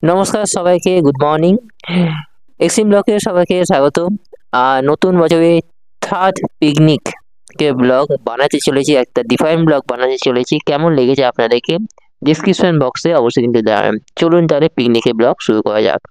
নমস্কার সবাইকে, good morning. Extreme ব্লগে সবাইকে স্বাগত। নতুন বছরে থার্ড পিকনিক ব্লগ বানাতে চলেছি, একটা ডিফারেন্ট ব্লগ বানাতে চলেছি। কেমন লেগেছে আপনাদেরকে ডিসক্রিপশন বক্সে অবশ্যই কিন্তু জানাবেন। চলুন তাহলে পিকনিকের ব্লগ শুরু করা যাক।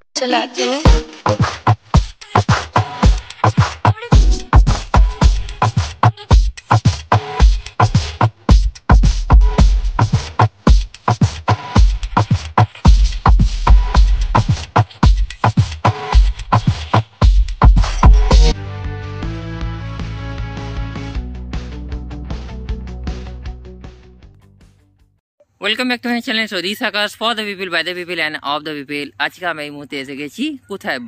Welcome back to my channel this Akash for the people by the people and of the people. আজকে আমি এই মুহূর্তে এসে গেছি কোথায়?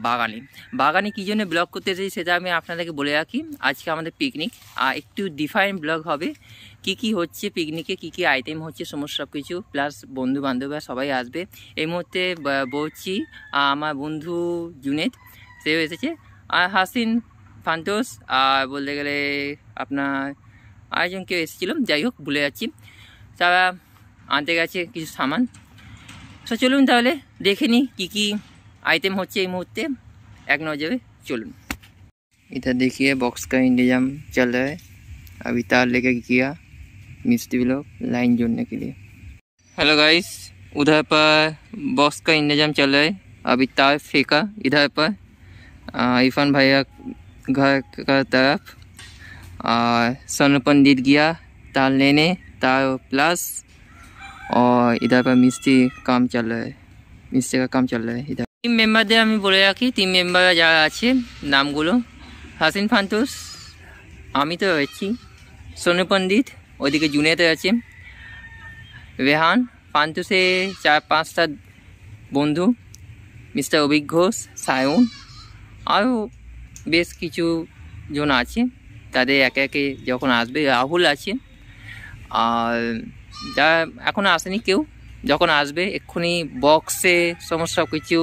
বাগানে কী জন্য ব্লগ করতে এসেছি সেটা আমি আপনাদেরকে বলে রাখি। আজকে আমাদের পিকনিক, একটু ডিফারেন্ট ব্লগ হবে। কি হচ্ছে পিকনিকে, কি আইটেম হচ্ছে, সমস্ত সব কিছু, প্লাস বন্ধু বান্ধবরা সবাই আসবে। এই মুহূর্তে বলছি আমার বন্ধু জুনেদ, সেও এসেছে, আর হাসিন, ফান্তোস, আর বলতে গেলে আপনার আরেকজন কেউ এসেছিল, যাই হোক ভুলে যাচ্ছি। তারা আনতে গেছে কিছু সামান। তো চলুন তাহলে দেখে নিই কী आइटम होच्छे এই मुहूर्ते एक नजरे। चलून इधर देखिए बॉक्स का इंतजाम चल रहा है। अभी तार लेके किया मिस्त्री लोग लाइन जोड़ने के लिए। हेलो गाइस, उधर पर बॉक्स का इंतजाम चल रहा है। अभी तार फेंका इधर पर इरफान भैया घर का तरफ, और सोनू पंडित गया तार लेने, तार प्लस, और इधर पर मिस्त्री काम चल रहा है, मिस्त्री का काम चल रहा है। इधर टीम मेम्बारদের আমি বলে রাখি, টিম মেম্বাররা যারা আছে নামগুলো: হাসিন, ফান্তোস, আমি তো রয়েছি, সোনু পণ্ডিত, ওইদিকে জুনেদ আছে, রেহান, ফান্তোসে 4-5টা বন্ধু, মিস্টার অভিক ঘোষ, সায়ন, আরও বেশ কিছু জন আছে। তাদের একে একে যখন আসবে, রাহুল আছে, আর যা এখনও আসেনি কেউ, যখন আসবে এক্ষুনি বক্সে সমস্ত সব কিছু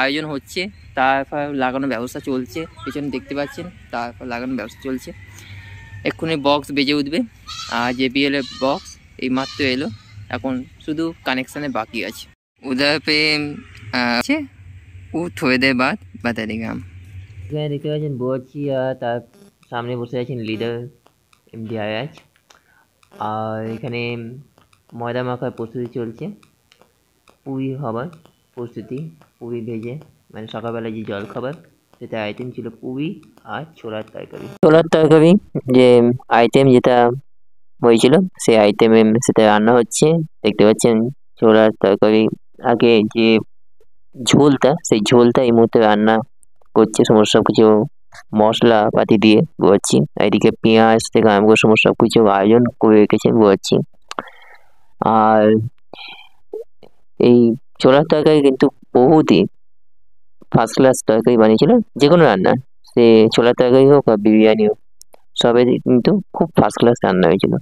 আয়োজন হচ্ছে। তারপর লাগানোর ব্যবস্থা চলছে, পেছনে দেখতে পাচ্ছেন, তারপর লাগানোর ব্যবস্থা চলছে। এক্ষুনি বক্স বেজে উঠবে। আর JBL এর বক্স এই মাত্র এলো, এখন শুধু কানেকশানে বাকি আছে। উদয় পে আছে ও থোড়ে দের বাদ বাতা দেগা। এখানে দেখতে পাচ্ছেন বলছি, আর তার সামনে বসে আছেন লিডার MD আয়াজ। আর এখানে ময়দা মাখার প্রস্তুতি চলছে, পুরি হবার প্রস্তুতি। পুরি ভেজে, মানে সকালবেলা যে জল খাবার, সেটা আইটেম ছিল পুরি আর ছোলার তরকারি। ছোলার তরকারি যে আইটেম যেটা হয়েছিল, সেই আইটেমে সেটা রান্না হচ্ছে। দেখতে পাচ্ছেন ছোলার তরকারি, আগে যে ঝোলটা, সেই ঝোলটা এই মুহূর্তে রান্না করছে, সমস্ত সব কিছু মশলা পাতি দিয়ে বোঝাচ্ছি। এদিকে পেঁয়াজ থেকে আরম্ভ করে সমস্ত সব কিছু আয়োজন করে রেখেছেন বোঝাচ্ছি। আর এই ছোলার তরকারি কিন্তু বহুতই ফার্স্ট ক্লাস তরকারি বানিয়েছিল। যে কোনো রান্না, সে ছোলার তরকারি হোক বা বিরিয়ানি হোক, সবে কিন্তু খুব ফার্স্ট ক্লাস রান্না হয়েছিল।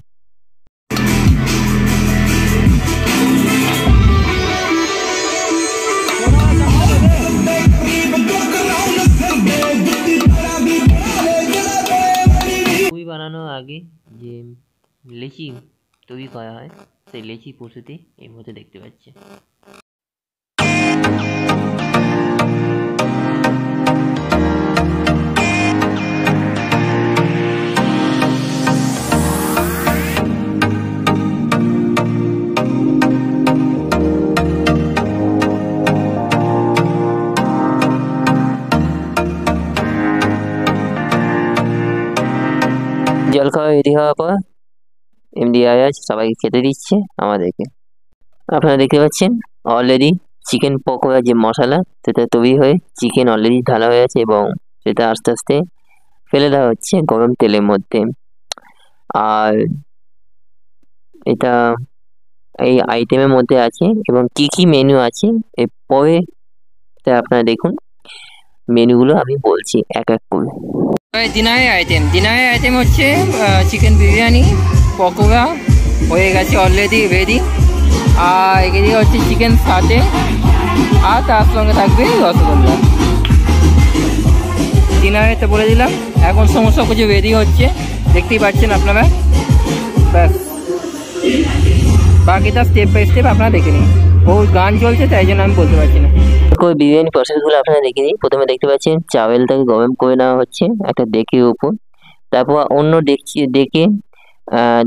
পুরি বানানোর আগে যে লেচি তৈরি করা হয়, সেই লেচি প্রস্তুতি এই মুহূর্তে দেখতে পাচ্ছি। জল খাওয়া রেডি হওয়ার পর MD আয়াজ সবাইকে খেতে দিচ্ছে আমাদেরকে। আপনারা দেখতে পাচ্ছেন অলরেডি চিকেন পকোড়া যে মশলা, সেটা তৈরি হয়ে চিকেন অলরেডি ঢালা হয়ে আছে, এবং সেটা আস্তে আস্তে ফেলে দেওয়া হচ্ছে গরম তেলের মধ্যে। আর এটা এই আইটেমের মধ্যে আছে, এবং কি মেনু আছে এর পরে আপনারা দেখুন। মেনুগুলো আমি বলছি এক এক করে। ডিনারের আইটেম হচ্ছে চিকেন বিরিয়ানি, পকোড়া হয়ে গেছে অলরেডি রেডি, আর এখানে হচ্ছে চিকেন সাথে, আর তার সঙ্গে থাকবে রসগোল্লা। ডিনারে তো বলে দিলাম, এখন সমস্ত কিছু রেডি হচ্ছে, দেখতেই পাচ্ছেন আপনারা। ব্যাস, বাকিটা স্টেপ বাই স্টেপ আপনারা দেখে নিন। ও গান চলছে তাই জন্য আমি বলতে পারছি না। বিরিয়ানি প্রসেসগুলো আপনারা দেখে নিই। প্রথমে দেখতে পাচ্ছেন চাউলটাকে গরম করে নেওয়া হচ্ছে একটা ডেকের উপর। তারপর অন্য ডেকে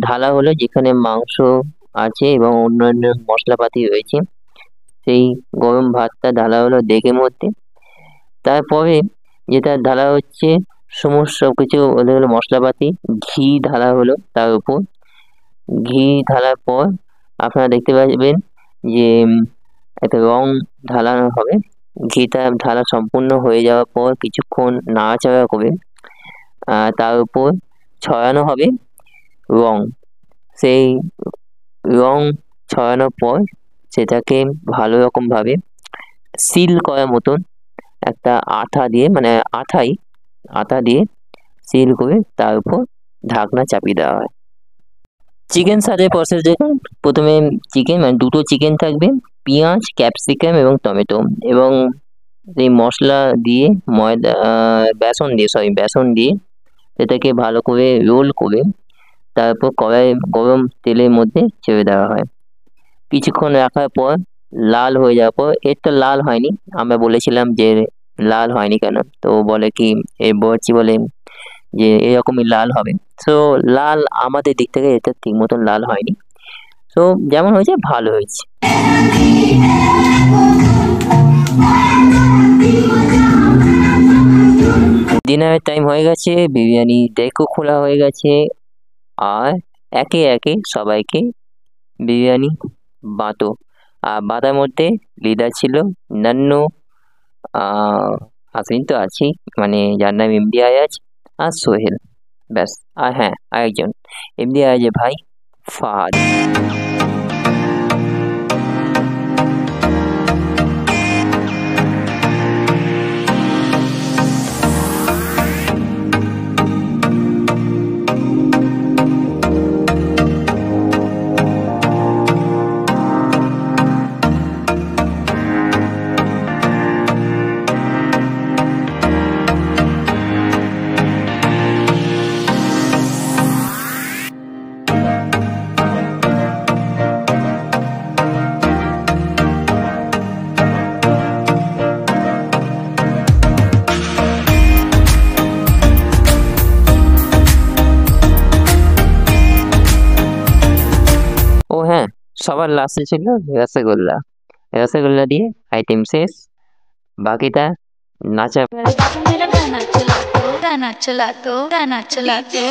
ঢালা হলো যেখানে মাংস আছে এবং অন্যান্য মশলাপাতি রয়েছে। সেই গরম ভাতটা ঢালা হলো ডেকের মধ্যে। তারপরে যেটা ঢালা হচ্ছে সমস্ত সবকিছু হলো মশলাপাতি, ঘি ঢালা হলো তার উপর। ঘি ঢালার পর আপনারা দেখতে পাবেন যে একটা রং ঢালানো হবে। ঘিটা ঢালা সম্পূর্ণ হয়ে যাওয়ার পর কিছুক্ষণ নাড়াচাড়া করে তার উপর ছড়ানো হবে রং। সেই রং ছড়ানোর পর সেটাকে ভালো রকমভাবে সিল করার মতন একটা আঠা দিয়ে মানে আঠা দিয়ে সিল করে তার উপর ঢাকনা চাপিয়ে দেওয়া হয়। চিকেন সাজের প্রসেস দেখুন। প্রথমে চিকেন মানে দুটো চিকেন থাকবে, পেঁয়াজ, ক্যাপসিকাম এবং টমেটো এবং এই মশলা দিয়ে বেসন দিয়ে সেটাকে ভালো করে রোল করে তারপর কড়াই গরম তেলের মধ্যে ছেড়ে দেওয়া হয়। কিছুক্ষণ রাখার পর লাল হয়ে যাওয়ার পর, এর তো লাল হয়নি, আমরা বলেছিলাম যে লাল হয়নি কেন, তো বলে কি এ বলছি বলে যে এরকমই লাল হবে। সো লাল আমাদের দিক থেকে এটা ঠিক মতন লাল হয়নি। সো যেমন হয়েছে ভালো হয়েছে। ডিনারের টাইম হয়ে গেছে, বিরিয়ানি ডেকও খোলা হয়ে গেছে, আর একে একে সবাইকে বিরিয়ানি বাঁটো। আর বাঁধার মধ্যে লিডার ছিল নান্নু, হাসিন তো আছি, মানে যার নাম এমডি আয়াজ, আর সোহেল, ব্যাস। আর হ্যাঁ, আরেকজন এমডি আয়াজের ভাই ফাহাদ। ও হ্যাঁ, সবার লাস্টে ছিল রসগোল্লা। রসগোল্লা দিয়ে আইটেম শেষ, বাকিটা নাচা। बाबू मेरा गाना चला दो गाना चला दो।